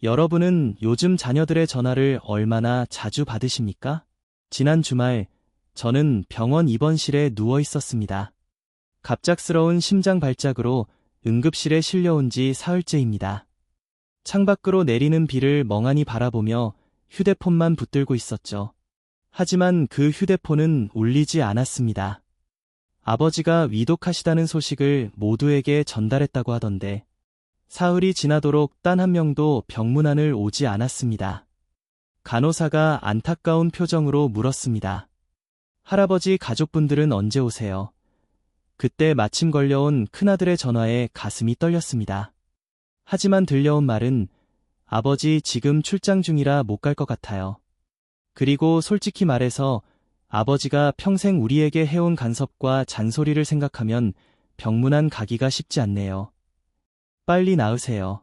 여러분은 요즘 자녀들의 전화를 얼마나 자주 받으십니까? 지난 주말, 저는 병원 입원실에 누워 있었습니다. 갑작스러운 심장 발작으로 응급실에 실려온 지 사흘째입니다. 창밖으로 내리는 비를 멍하니 바라보며 휴대폰만 붙들고 있었죠. 하지만 그 휴대폰은 울리지 않았습니다. 아버지가 위독하시다는 소식을 모두에게 전달했다고 하던데 사흘이 지나도록 단 한 명도 병문안을 오지 않았습니다. 간호사가 안타까운 표정으로 물었습니다. 할아버지 가족분들은 언제 오세요? 그때 마침 걸려온 큰아들의 전화에 가슴이 떨렸습니다. 하지만 들려온 말은 아버지 지금 출장 중이라 못 갈 것 같아요. 그리고 솔직히 말해서 아버지가 평생 우리에게 해온 간섭과 잔소리를 생각하면 병문안 가기가 쉽지 않네요. 빨리 나으세요.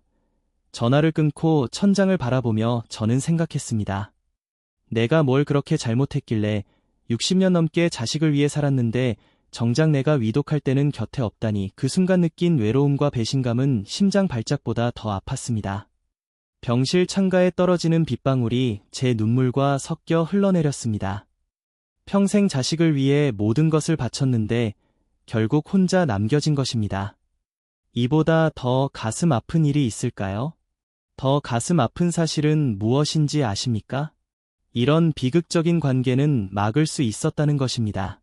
전화를 끊고 천장을 바라보며 저는 생각했습니다. 내가 뭘 그렇게 잘못했길래 60년 넘게 자식을 위해 살았는데 정작 내가 위독할 때는 곁에 없다니. 그 순간 느낀 외로움과 배신감은 심장 발작보다 더 아팠습니다. 병실 창가에 떨어지는 빗방울이 제 눈물과 섞여 흘러내렸습니다. 평생 자식을 위해 모든 것을 바쳤는데 결국 혼자 남겨진 것입니다. 이보다 더 가슴 아픈 일이 있을까요? 더 가슴 아픈 사실은 무엇인지 아십니까? 이런 비극적인 관계는 막을 수 있었다는 것입니다.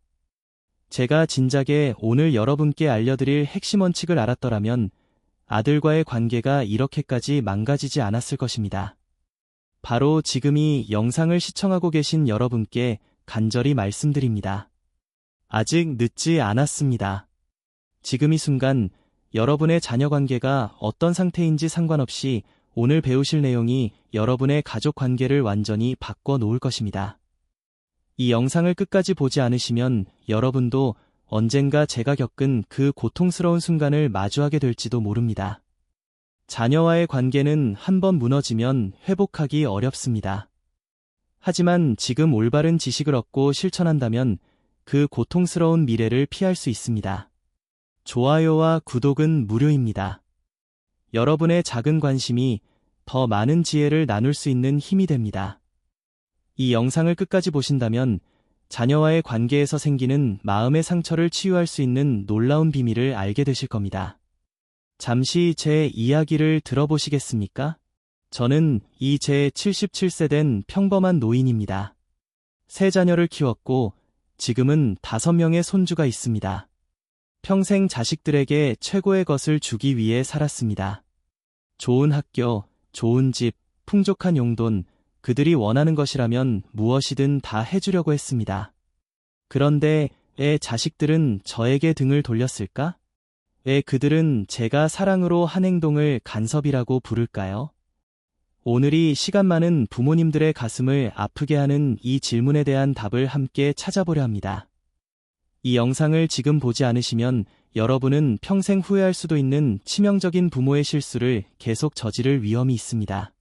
제가 진작에 오늘 여러분께 알려드릴 핵심 원칙을 알았더라면 아들과의 관계가 이렇게까지 망가지지 않았을 것입니다. 바로 지금 이 영상을 시청하고 계신 여러분께 간절히 말씀드립니다. 아직 늦지 않았습니다. 지금 이 순간 여러분의 자녀 관계가 어떤 상태인지 상관없이 오늘 배우실 내용이 여러분의 가족 관계를 완전히 바꿔 놓을 것입니다. 이 영상을 끝까지 보지 않으시면 여러분도 언젠가 제가 겪은 그 고통스러운 순간을 마주하게 될지도 모릅니다. 자녀와의 관계는 한번 무너지면 회복하기 어렵습니다. 하지만 지금 올바른 지식을 얻고 실천한다면 그 고통스러운 미래를 피할 수 있습니다. 좋아요와 구독은 무료입니다. 여러분의 작은 관심이 더 많은 지혜를 나눌 수 있는 힘이 됩니다. 이 영상을 끝까지 보신다면 자녀와의 관계에서 생기는 마음의 상처를 치유할 수 있는 놀라운 비밀을 알게 되실 겁니다. 잠시 제 이야기를 들어보시겠습니까? 저는 제 77세 된 평범한 노인입니다. 세 자녀를 키웠고 지금은 5명의 손주가 있습니다. 평생 자식들에게 최고의 것을 주기 위해 살았습니다. 좋은 학교, 좋은 집, 풍족한 용돈, 그들이 원하는 것이라면 무엇이든 다 해주려고 했습니다. 그런데 왜 자식들은 저에게 등을 돌렸을까? 왜 그들은 제가 사랑으로 한 행동을 간섭이라고 부를까요? 오늘이 시간 많은 부모님들의 가슴을 아프게 하는 이 질문에 대한 답을 함께 찾아보려 합니다. 이 영상을 지금 보지 않으시면 여러분은 평생 후회할 수도 있는 치명적인 부모의 실수를 계속 저지를 위험이 있습니다.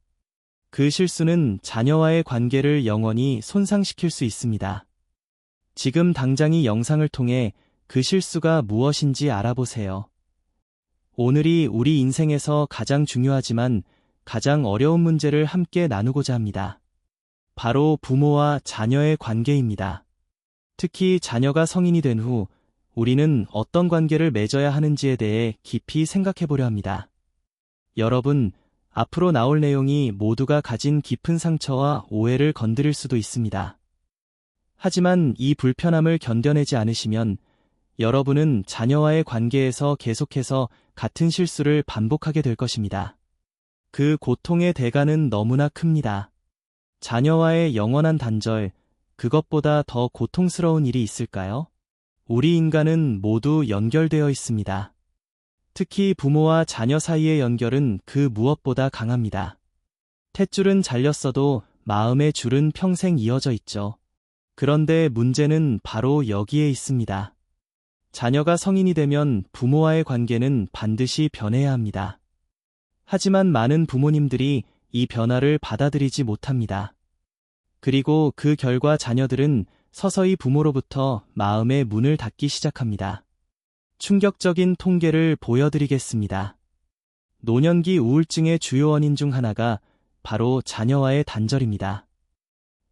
그 실수는 자녀와의 관계를 영원히 손상시킬 수 있습니다. 지금 당장 이 영상을 통해 그 실수가 무엇인지 알아보세요. 오늘이 우리 인생에서 가장 중요하지만 가장 어려운 문제를 함께 나누고자 합니다. 바로 부모와 자녀의 관계입니다. 특히 자녀가 성인이 된 후 우리는 어떤 관계를 맺어야 하는지에 대해 깊이 생각해 보려 합니다. 여러분, 앞으로 나올 내용이 모두가 가진 깊은 상처와 오해를 건드릴 수도 있습니다. 하지만 이 불편함을 견뎌내지 않으시면 여러분은 자녀와의 관계에서 계속해서 같은 실수를 반복하게 될 것입니다. 그 고통의 대가는 너무나 큽니다. 자녀와의 영원한 단절, 그것보다 더 고통스러운 일이 있을까요? 우리 인간은 모두 연결되어 있습니다. 특히 부모와 자녀 사이의 연결은 그 무엇보다 강합니다. 탯줄은 잘렸어도 마음의 줄은 평생 이어져 있죠. 그런데 문제는 바로 여기에 있습니다. 자녀가 성인이 되면 부모와의 관계는 반드시 변해야 합니다. 하지만 많은 부모님들이 이 변화를 받아들이지 못합니다. 그리고 그 결과 자녀들은 서서히 부모로부터 마음의 문을 닫기 시작합니다. 충격적인 통계를 보여드리겠습니다. 노년기 우울증의 주요 원인 중 하나가 바로 자녀와의 단절입니다.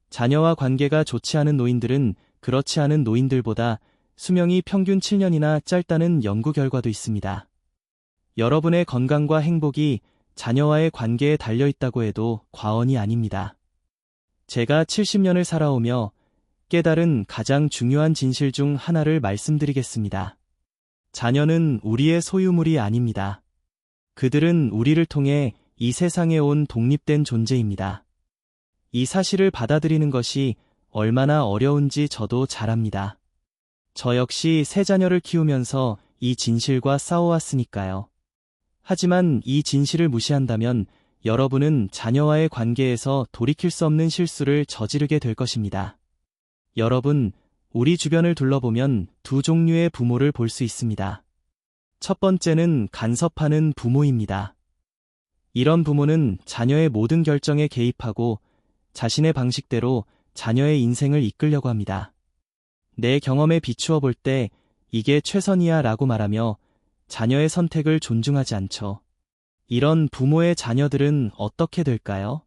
자녀와 관계가 좋지 않은 노인들은 그렇지 않은 노인들보다 수명이 평균 7년이나 짧다는 연구 결과도 있습니다. 여러분의 건강과 행복이 자녀와의 관계에 달려 있다고 해도 과언이 아닙니다. 제가 70년을 살아오며 깨달은 가장 중요한 진실 중 하나를 말씀드리겠습니다. 자녀는 우리의 소유물이 아닙니다. 그들은 우리를 통해 이 세상에 온 독립된 존재입니다. 이 사실을 받아들이는 것이 얼마나 어려운지 저도 잘 압니다. 저 역시 세 자녀를 키우면서 이 진실과 싸워왔으니까요. 하지만 이 진실을 무시한다면 여러분은 자녀와의 관계에서 돌이킬 수 없는 실수를 저지르게 될 것입니다. 여러분, 우리 주변을 둘러보면 두 종류의 부모를 볼 수 있습니다. 첫 번째는 간섭하는 부모입니다. 이런 부모는 자녀의 모든 결정에 개입하고 자신의 방식대로 자녀의 인생을 이끌려고 합니다. 내 경험에 비추어 볼 때 이게 최선이야 라고 말하며 자녀의 선택을 존중하지 않죠. 이런 부모의 자녀들은 어떻게 될까요?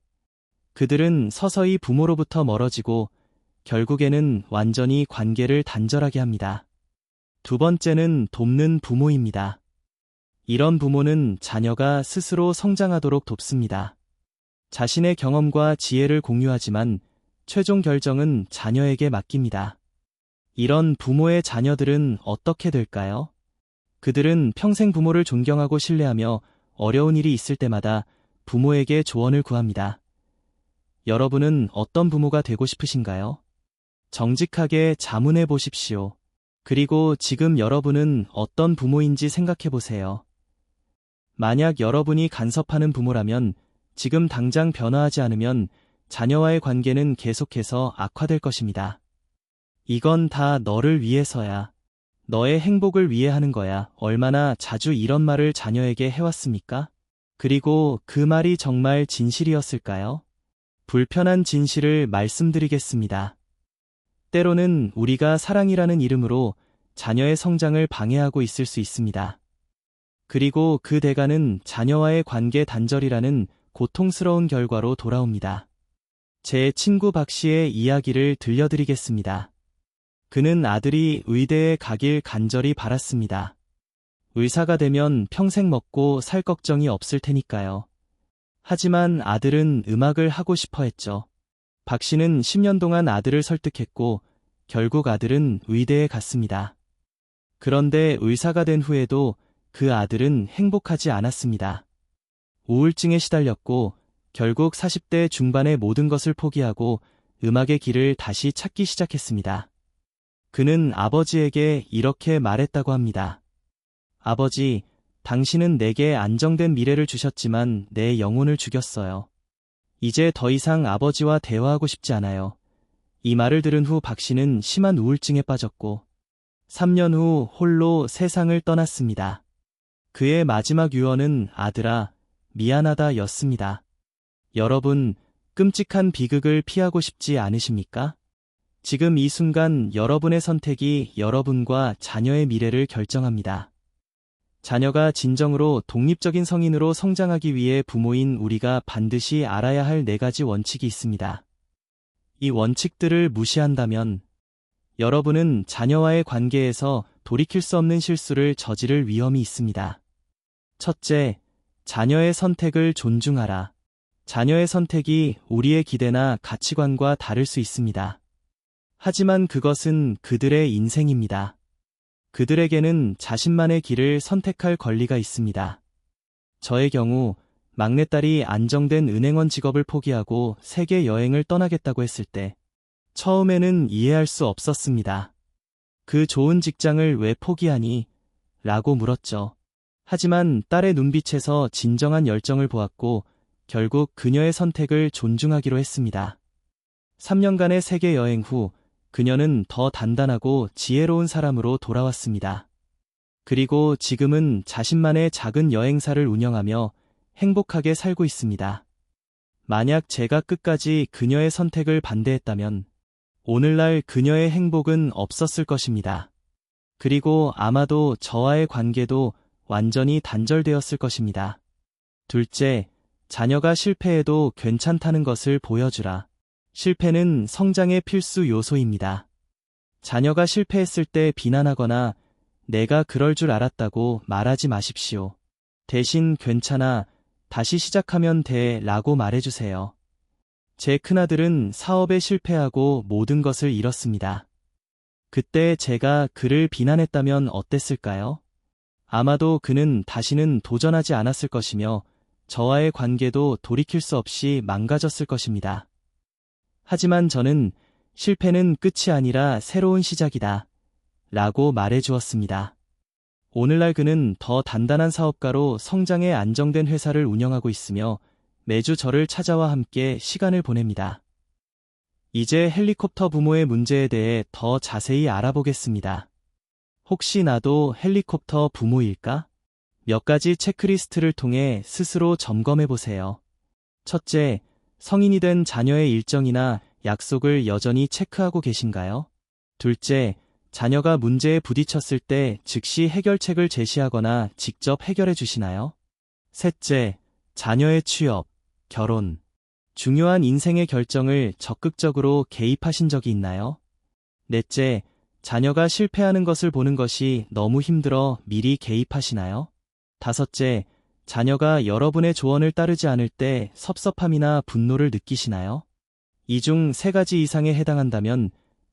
그들은 서서히 부모로부터 멀어지고 결국에는 완전히 관계를 단절하게 합니다. 두 번째는 돕는 부모입니다. 이런 부모는 자녀가 스스로 성장하도록 돕습니다. 자신의 경험과 지혜를 공유하지만 최종 결정은 자녀에게 맡깁니다. 이런 부모의 자녀들은 어떻게 될까요? 그들은 평생 부모를 존경하고 신뢰하며 어려운 일이 있을 때마다 부모에게 조언을 구합니다. 여러분은 어떤 부모가 되고 싶으신가요? 정직하게 자문해 보십시오. 그리고 지금 여러분은 어떤 부모인지 생각해 보세요. 만약 여러분이 간섭하는 부모라면 지금 당장 변화하지 않으면 자녀와의 관계는 계속해서 악화될 것입니다. 이건 다 너를 위해서야. 너의 행복을 위해 하는 거야. 얼마나 자주 이런 말을 자녀에게 해왔습니까? 그리고 그 말이 정말 진실이었을까요? 불편한 진실을 말씀드리겠습니다. 때로는 우리가 사랑이라는 이름으로 자녀의 성장을 방해하고 있을 수 있습니다. 그리고 그 대가는 자녀와의 관계 단절이라는 고통스러운 결과로 돌아옵니다. 제 친구 박 씨의 이야기를 들려드리겠습니다. 그는 아들이 의대에 가길 간절히 바랐습니다. 의사가 되면 평생 먹고 살 걱정이 없을 테니까요. 하지만 아들은 음악을 하고 싶어 했죠. 박 씨는 10년 동안 아들을 설득했고 결국 아들은 의대에 갔습니다. 그런데 의사가 된 후에도 그 아들은 행복하지 않았습니다. 우울증에 시달렸고 결국 40대 중반의 모든 것을 포기하고 음악의 길을 다시 찾기 시작했습니다. 그는 아버지에게 이렇게 말했다고 합니다. 아버지, 당신은 내게 안정된 미래를 주셨지만 내 영혼을 죽였어요. 이제 더 이상 아버지와 대화하고 싶지 않아요. 이 말을 들은 후 박 씨는 심한 우울증에 빠졌고 3년 후 홀로 세상을 떠났습니다. 그의 마지막 유언은 아들아, 미안하다 였습니다. 여러분, 끔찍한 비극을 피하고 싶지 않으십니까? 지금 이 순간 여러분의 선택이 여러분과 자녀의 미래를 결정합니다. 자녀가 진정으로 독립적인 성인으로 성장하기 위해 부모인 우리가 반드시 알아야 할 4가지 원칙이 있습니다. 이 원칙들을 무시한다면 여러분은 자녀와의 관계에서 돌이킬 수 없는 실수를 저지를 위험이 있습니다. 첫째, 자녀의 선택을 존중하라. 자녀의 선택이 우리의 기대나 가치관과 다를 수 있습니다. 하지만 그것은 그들의 인생입니다. 그들에게는 자신만의 길을 선택할 권리가 있습니다. 저의 경우 막내딸이 안정된 은행원 직업을 포기하고 세계 여행을 떠나겠다고 했을 때 처음에는 이해할 수 없었습니다. 그 좋은 직장을 왜 포기하니? 라고 물었죠. 하지만 딸의 눈빛에서 진정한 열정을 보았고 결국 그녀의 선택을 존중하기로 했습니다. 3년간의 세계 여행 후 그녀는 더 단단하고 지혜로운 사람으로 돌아왔습니다. 그리고 지금은 자신만의 작은 여행사를 운영하며 행복하게 살고 있습니다. 만약 제가 끝까지 그녀의 선택을 반대했다면 오늘날 그녀의 행복은 없었을 것입니다. 그리고 아마도 저와의 관계도 완전히 단절되었을 것입니다. 둘째, 자녀가 실패해도 괜찮다는 것을 보여주라. 실패는 성장의 필수 요소입니다. 자녀가 실패했을 때 비난하거나 내가 그럴 줄 알았다고 말하지 마십시오. 대신 괜찮아, 다시 시작하면 돼 라고 말해주세요. 제 큰아들은 사업에 실패하고 모든 것을 잃었습니다. 그때 제가 그를 비난했다면 어땠을까요? 아마도 그는 다시는 도전하지 않았을 것이며 저와의 관계도 돌이킬 수 없이 망가졌을 것입니다. 하지만 저는 실패는 끝이 아니라 새로운 시작이다 라고 말해주었습니다. 오늘날 그는 더 단단한 사업가로 성장해 안정된 회사를 운영하고 있으며 매주 저를 찾아와 함께 시간을 보냅니다. 이제 헬리콥터 부모의 문제에 대해 더 자세히 알아보겠습니다. 혹시 나도 헬리콥터 부모일까? 몇 가지 체크리스트를 통해 스스로 점검해 보세요. 첫째, 성인이 된 자녀의 일정이나 약속을 여전히 체크하고 계신가요? 둘째, 자녀가 문제에 부딪혔을 때 즉시 해결책을 제시하거나 직접 해결해 주시나요? 셋째, 자녀의 취업, 결혼, 중요한 인생의 결정을 적극적으로 개입하신 적이 있나요? 넷째, 자녀가 실패하는 것을 보는 것이 너무 힘들어 미리 개입하시나요? 다섯째, 자녀가 여러분의 조언을 따르지 않을 때 섭섭함이나 분노를 느끼시나요? 이 중 세 가지 이상에 해당한다면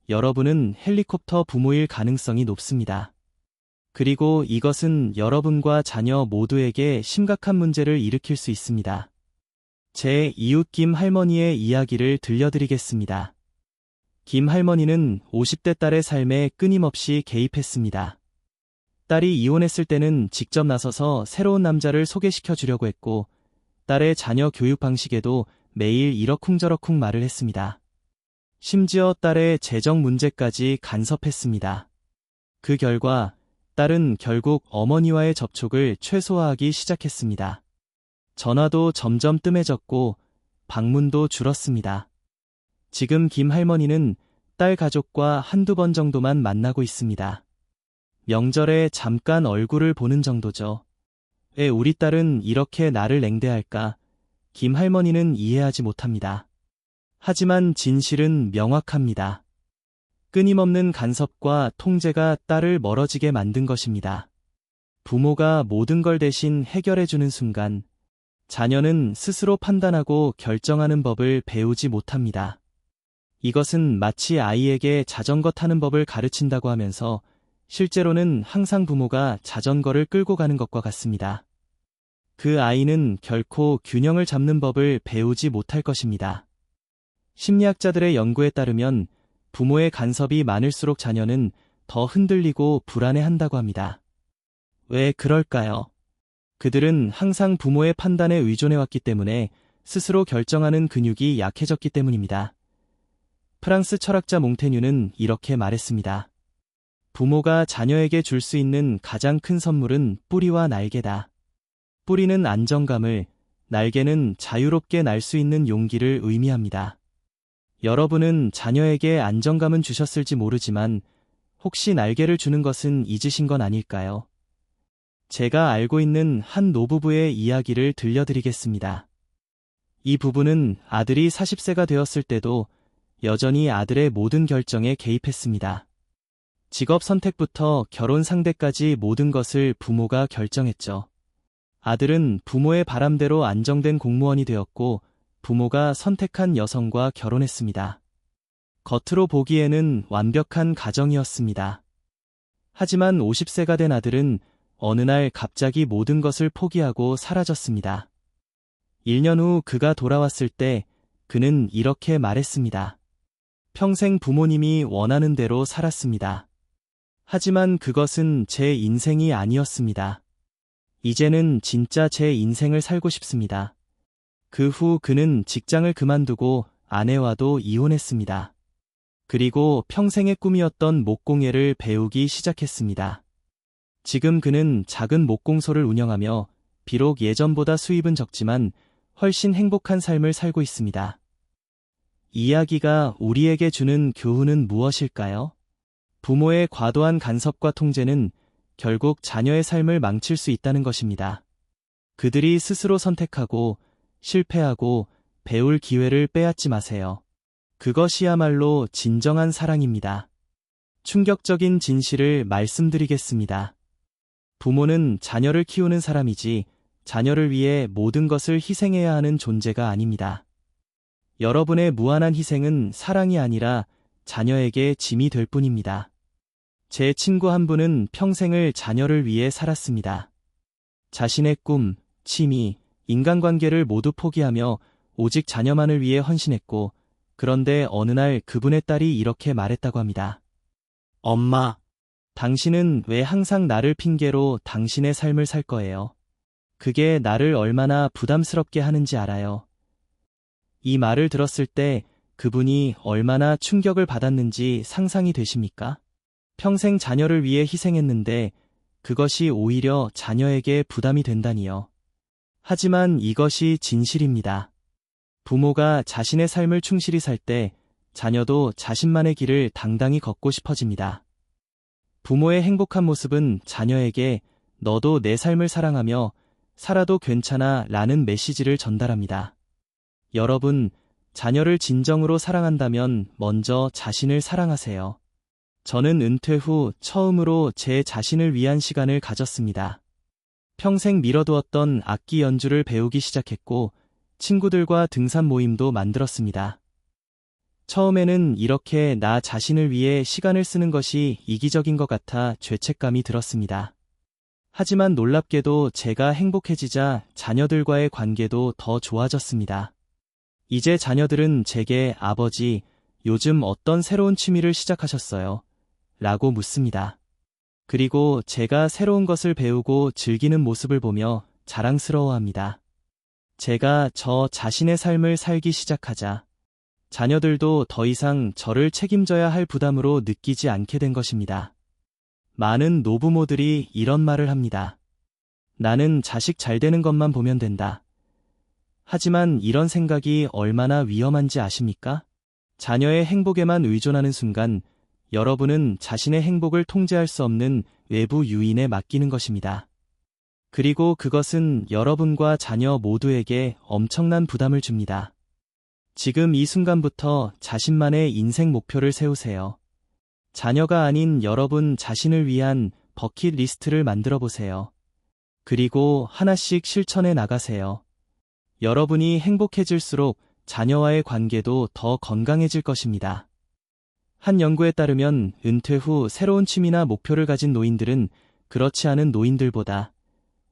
여러분은 헬리콥터 부모일 가능성이 높습니다. 그리고 이것은 여러분과 자녀 모두에게 심각한 문제를 일으킬 수 있습니다. 제 이웃 김 할머니의 이야기를 들려드리겠습니다. 김 할머니는 50대 딸의 삶에 끊임없이 개입했습니다. 딸이 이혼했을 때는 직접 나서서 새로운 남자를 소개시켜 주려고 했고, 딸의 자녀 교육 방식에도 매일 이러쿵저러쿵 말을 했습니다. 심지어 딸의 재정 문제까지 간섭했습니다. 그 결과 딸은 결국 어머니와의 접촉을 최소화하기 시작했습니다. 전화도 점점 뜸해졌고 방문도 줄었습니다. 지금 김 할머니는 딸 가족과 한두 번 정도만 만나고 있습니다. 명절에 잠깐 얼굴을 보는 정도죠. 왜 우리 딸은 이렇게 나를 냉대할까? 김 할머니는 이해하지 못합니다. 하지만 진실은 명확합니다. 끊임없는 간섭과 통제가 딸을 멀어지게 만든 것입니다. 부모가 모든 걸 대신 해결해주는 순간, 자녀는 스스로 판단하고 결정하는 법을 배우지 못합니다. 이것은 마치 아이에게 자전거 타는 법을 가르친다고 하면서 실제로는 항상 부모가 자전거를 끌고 가는 것과 같습니다. 그 아이는 결코 균형을 잡는 법을 배우지 못할 것입니다. 심리학자들의 연구에 따르면 부모의 간섭이 많을수록 자녀는 더 흔들리고 불안해한다고 합니다. 왜 그럴까요? 그들은 항상 부모의 판단에 의존해왔기 때문에 스스로 결정하는 근육이 약해졌기 때문입니다. 프랑스 철학자 몽테뉴는 이렇게 말했습니다. 부모가 자녀에게 줄 수 있는 가장 큰 선물은 뿌리와 날개다. 뿌리는 안정감을, 날개는 자유롭게 날 수 있는 용기를 의미합니다. 여러분은 자녀에게 안정감은 주셨을지 모르지만 혹시 날개를 주는 것은 잊으신 건 아닐까요? 제가 알고 있는 한 노부부의 이야기를 들려드리겠습니다. 이 부부는 아들이 40세가 되었을 때도 여전히 아들의 모든 결정에 개입했습니다. 직업 선택부터 결혼 상대까지 모든 것을 부모가 결정했죠. 아들은 부모의 바람대로 안정된 공무원이 되었고 부모가 선택한 여성과 결혼했습니다. 겉으로 보기에는 완벽한 가정이었습니다. 하지만 50세가 된 아들은 어느 날 갑자기 모든 것을 포기하고 사라졌습니다. 1년 후 그가 돌아왔을 때 그는 이렇게 말했습니다. 평생 부모님이 원하는 대로 살았습니다. 하지만 그것은 제 인생이 아니었습니다. 이제는 진짜 제 인생을 살고 싶습니다. 그 후 그는 직장을 그만두고 아내와도 이혼했습니다. 그리고 평생의 꿈이었던 목공예를 배우기 시작했습니다. 지금 그는 작은 목공소를 운영하며 비록 예전보다 수입은 적지만 훨씬 행복한 삶을 살고 있습니다. 이야기가 우리에게 주는 교훈은 무엇일까요? 부모의 과도한 간섭과 통제는 결국 자녀의 삶을 망칠 수 있다는 것입니다. 그들이 스스로 선택하고 실패하고 배울 기회를 빼앗지 마세요. 그것이야말로 진정한 사랑입니다. 충격적인 진실을 말씀드리겠습니다. 부모는 자녀를 키우는 사람이지 자녀를 위해 모든 것을 희생해야 하는 존재가 아닙니다. 여러분의 무한한 희생은 사랑이 아니라 자녀에게 짐이 될 뿐입니다. 제 친구 한 분은 평생을 자녀를 위해 살았습니다. 자신의 꿈, 취미, 인간관계를 모두 포기하며 오직 자녀만을 위해 헌신했고, 그런데 어느 날 그분의 딸이 이렇게 말했다고 합니다. 엄마, 당신은 왜 항상 나를 핑계로 당신의 삶을 살 거예요? 그게 나를 얼마나 부담스럽게 하는지 알아요. 이 말을 들었을 때 그분이 얼마나 충격을 받았는지 상상이 되십니까? 평생 자녀를 위해 희생했는데 그것이 오히려 자녀에게 부담이 된다니요. 하지만 이것이 진실입니다. 부모가 자신의 삶을 충실히 살 때 자녀도 자신만의 길을 당당히 걷고 싶어집니다. 부모의 행복한 모습은 자녀에게 너도 내 삶을 사랑하며 살아도 괜찮아 라는 메시지를 전달합니다. 여러분, 자녀를 진정으로 사랑한다면 먼저 자신을 사랑하세요. 저는 은퇴 후 처음으로 제 자신을 위한 시간을 가졌습니다. 평생 미뤄두었던 악기 연주를 배우기 시작했고 친구들과 등산 모임도 만들었습니다. 처음에는 이렇게 나 자신을 위해 시간을 쓰는 것이 이기적인 것 같아 죄책감이 들었습니다. 하지만 놀랍게도 제가 행복해지자 자녀들과의 관계도 더 좋아졌습니다. 이제 자녀들은 제게 아버지, 요즘 어떤 새로운 취미를 시작하셨어요? 라고 묻습니다. 그리고 제가 새로운 것을 배우고 즐기는 모습을 보며 자랑스러워합니다. 제가 저 자신의 삶을 살기 시작하자 자녀들도 더 이상 저를 책임져야 할 부담으로 느끼지 않게 된 것입니다. 많은 노부모들이 이런 말을 합니다. 나는 자식 잘 되는 것만 보면 된다. 하지만 이런 생각이 얼마나 위험한지 아십니까? 자녀의 행복에만 의존하는 순간 여러분은 자신의 행복을 통제할 수 없는 외부 유인에 맡기는 것입니다. 그리고 그것은 여러분과 자녀 모두에게 엄청난 부담을 줍니다. 지금 이 순간부터 자신만의 인생 목표를 세우세요. 자녀가 아닌 여러분 자신을 위한 버킷리스트를 만들어 보세요. 그리고 하나씩 실천해 나가세요. 여러분이 행복해질수록 자녀와의 관계도 더 건강해질 것입니다. 한 연구에 따르면 은퇴 후 새로운 취미나 목표를 가진 노인들은 그렇지 않은 노인들보다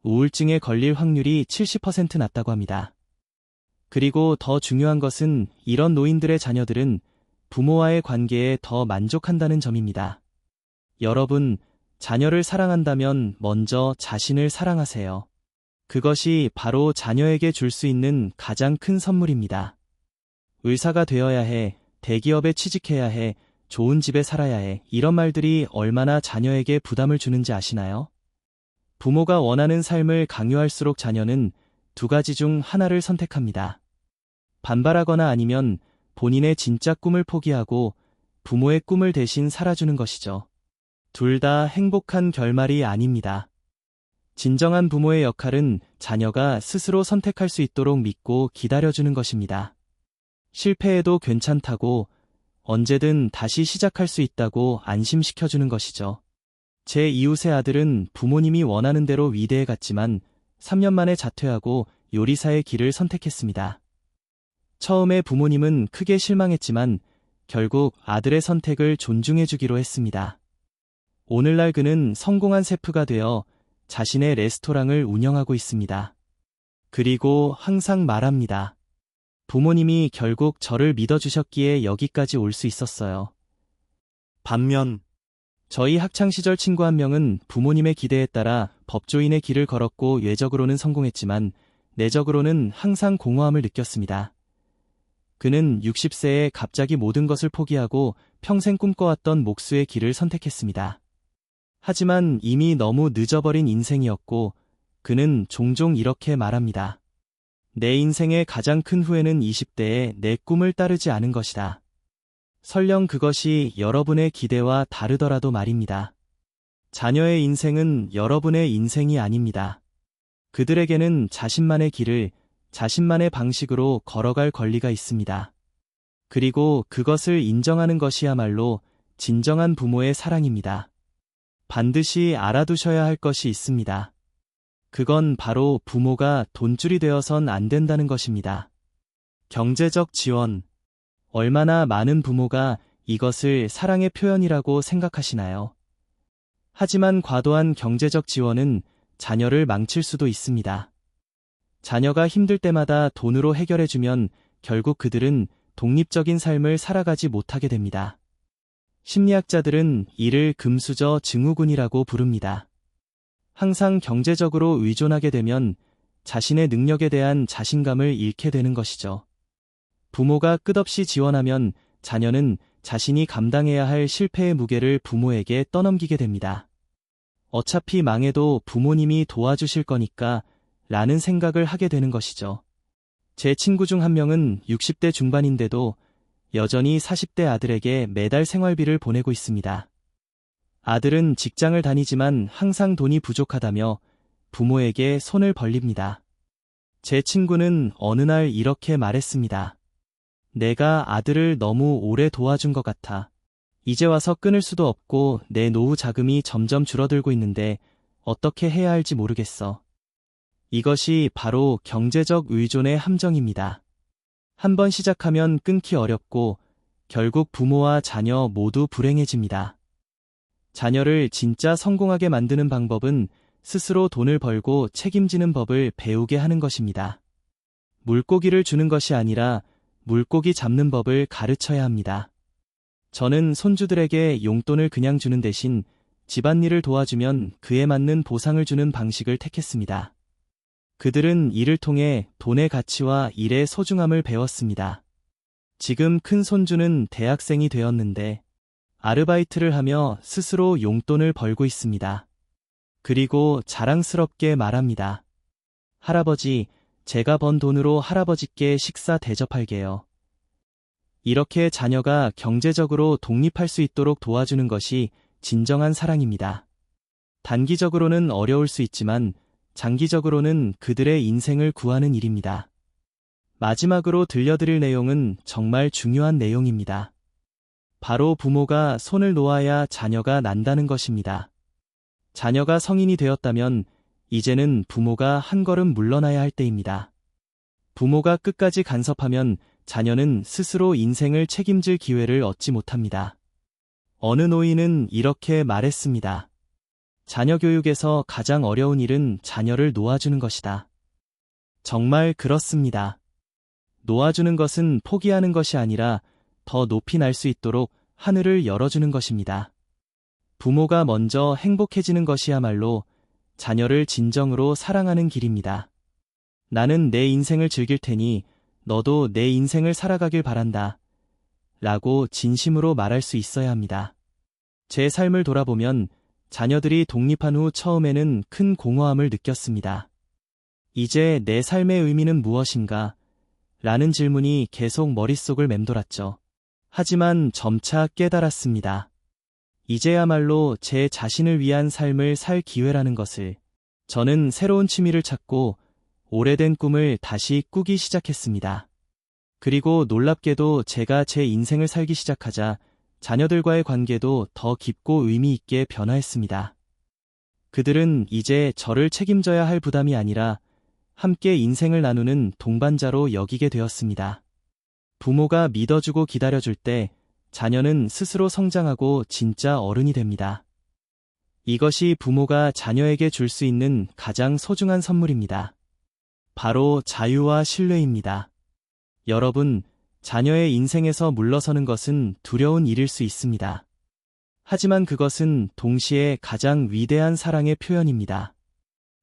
우울증에 걸릴 확률이 70% 낮다고 합니다. 그리고 더 중요한 것은 이런 노인들의 자녀들은 부모와의 관계에 더 만족한다는 점입니다. 여러분, 자녀를 사랑한다면 먼저 자신을 사랑하세요. 그것이 바로 자녀에게 줄 수 있는 가장 큰 선물입니다. 의사가 되어야 해, 대기업에 취직해야 해, 좋은 집에 살아야 해, 이런 말들이 얼마나 자녀에게 부담을 주는지 아시나요? 부모가 원하는 삶을 강요할수록 자녀는 두 가지 중 하나를 선택합니다. 반발하거나 아니면 본인의 진짜 꿈을 포기하고 부모의 꿈을 대신 살아주는 것이죠. 둘 다 행복한 결말이 아닙니다. 진정한 부모의 역할은 자녀가 스스로 선택할 수 있도록 믿고 기다려주는 것입니다. 실패해도 괜찮다고, 언제든 다시 시작할 수 있다고 안심시켜주는 것이죠. 제 이웃의 아들은 부모님이 원하는 대로 위대에 갔지만 3년 만에 자퇴하고 요리사의 길을 선택했습니다. 처음에 부모님은 크게 실망했지만 결국 아들의 선택을 존중해주기로 했습니다. 오늘날 그는 성공한 셰프가 되어 자신의 레스토랑을 운영하고 있습니다. 그리고 항상 말합니다. 부모님이 결국 저를 믿어주셨기에 여기까지 올 수 있었어요. 반면 저희 학창시절 친구 한 명은 부모님의 기대에 따라 법조인의 길을 걸었고 외적으로는 성공했지만 내적으로는 항상 공허함을 느꼈습니다. 그는 60세에 갑자기 모든 것을 포기하고 평생 꿈꿔왔던 목수의 길을 선택했습니다. 하지만 이미 너무 늦어버린 인생이었고 그는 종종 이렇게 말합니다. 내 인생의 가장 큰 후회는 20대에 내 꿈을 따르지 않은 것이다. 설령 그것이 여러분의 기대와 다르더라도 말입니다. 자녀의 인생은 여러분의 인생이 아닙니다. 그들에게는 자신만의 길을, 자신만의 방식으로 걸어갈 권리가 있습니다. 그리고 그것을 인정하는 것이야말로 진정한 부모의 사랑입니다. 반드시 알아두셔야 할 것이 있습니다. 그건 바로 부모가 돈줄이 되어선 안 된다는 것입니다. 경제적 지원. 얼마나 많은 부모가 이것을 사랑의 표현이라고 생각하시나요? 하지만 과도한 경제적 지원은 자녀를 망칠 수도 있습니다. 자녀가 힘들 때마다 돈으로 해결해주면 결국 그들은 독립적인 삶을 살아가지 못하게 됩니다. 심리학자들은 이를 금수저 증후군이라고 부릅니다. 항상 경제적으로 의존하게 되면 자신의 능력에 대한 자신감을 잃게 되는 것이죠. 부모가 끝없이 지원하면 자녀는 자신이 감당해야 할 실패의 무게를 부모에게 떠넘기게 됩니다. 어차피 망해도 부모님이 도와주실 거니까 라는 생각을 하게 되는 것이죠. 제 친구 중 한 명은 60대 중반인데도 여전히 40대 아들에게 매달 생활비를 보내고 있습니다. 아들은 직장을 다니지만 항상 돈이 부족하다며 부모에게 손을 벌립니다. 제 친구는 어느 날 이렇게 말했습니다. 내가 아들을 너무 오래 도와준 것 같아. 이제 와서 끊을 수도 없고 내 노후 자금이 점점 줄어들고 있는데 어떻게 해야 할지 모르겠어. 이것이 바로 경제적 의존의 함정입니다. 한번 시작하면 끊기 어렵고 결국 부모와 자녀 모두 불행해집니다. 자녀를 진짜 성공하게 만드는 방법은 스스로 돈을 벌고 책임지는 법을 배우게 하는 것입니다. 물고기를 주는 것이 아니라 물고기 잡는 법을 가르쳐야 합니다. 저는 손주들에게 용돈을 그냥 주는 대신 집안일을 도와주면 그에 맞는 보상을 주는 방식을 택했습니다. 그들은 이를 통해 돈의 가치와 일의 소중함을 배웠습니다. 지금 큰 손주는 대학생이 되었는데 아르바이트를 하며 스스로 용돈을 벌고 있습니다. 그리고 자랑스럽게 말합니다. 할아버지, 제가 번 돈으로 할아버지께 식사 대접할게요. 이렇게 자녀가 경제적으로 독립할 수 있도록 도와주는 것이 진정한 사랑입니다. 단기적으로는 어려울 수 있지만 장기적으로는 그들의 인생을 구하는 일입니다. 마지막으로 들려드릴 내용은 정말 중요한 내용입니다. 바로 부모가 손을 놓아야 자녀가 난다는 것입니다. 자녀가 성인이 되었다면 이제는 부모가 한 걸음 물러나야 할 때입니다. 부모가 끝까지 간섭하면 자녀는 스스로 인생을 책임질 기회를 얻지 못합니다. 어느 노인은 이렇게 말했습니다. 자녀 교육에서 가장 어려운 일은 자녀를 놓아주는 것이다. 정말 그렇습니다. 놓아주는 것은 포기하는 것이 아니라 더 높이 날 수 있도록 하늘을 열어주는 것입니다. 부모가 먼저 행복해지는 것이야말로 자녀를 진정으로 사랑하는 길입니다. 나는 내 인생을 즐길 테니 너도 내 인생을 살아가길 바란다. 라고 진심으로 말할 수 있어야 합니다. 제 삶을 돌아보면 자녀들이 독립한 후 처음에는 큰 공허함을 느꼈습니다. 이제 내 삶의 의미는 무엇인가? 라는 질문이 계속 머릿속을 맴돌았죠. 하지만 점차 깨달았습니다. 이제야말로 제 자신을 위한 삶을 살 기회라는 것을. 저는 새로운 취미를 찾고 오래된 꿈을 다시 꾸기 시작했습니다. 그리고 놀랍게도 제가 제 인생을 살기 시작하자 자녀들과의 관계도 더 깊고 의미 있게 변화했습니다. 그들은 이제 저를 책임져야 할 부담이 아니라 함께 인생을 나누는 동반자로 여기게 되었습니다. 부모가 믿어주고 기다려줄 때 자녀는 스스로 성장하고 진짜 어른이 됩니다. 이것이 부모가 자녀에게 줄 수 있는 가장 소중한 선물입니다. 바로 자유와 신뢰입니다. 여러분, 자녀의 인생에서 물러서는 것은 두려운 일일 수 있습니다. 하지만 그것은 동시에 가장 위대한 사랑의 표현입니다.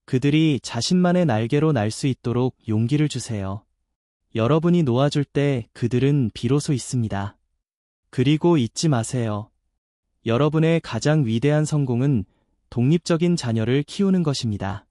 그들이 자신만의 날개로 날 수 있도록 용기를 주세요. 여러분이 놓아줄 때 그들은 비로소 있습니다. 그리고 잊지 마세요. 여러분의 가장 위대한 성공은 독립적인 자녀를 키우는 것입니다.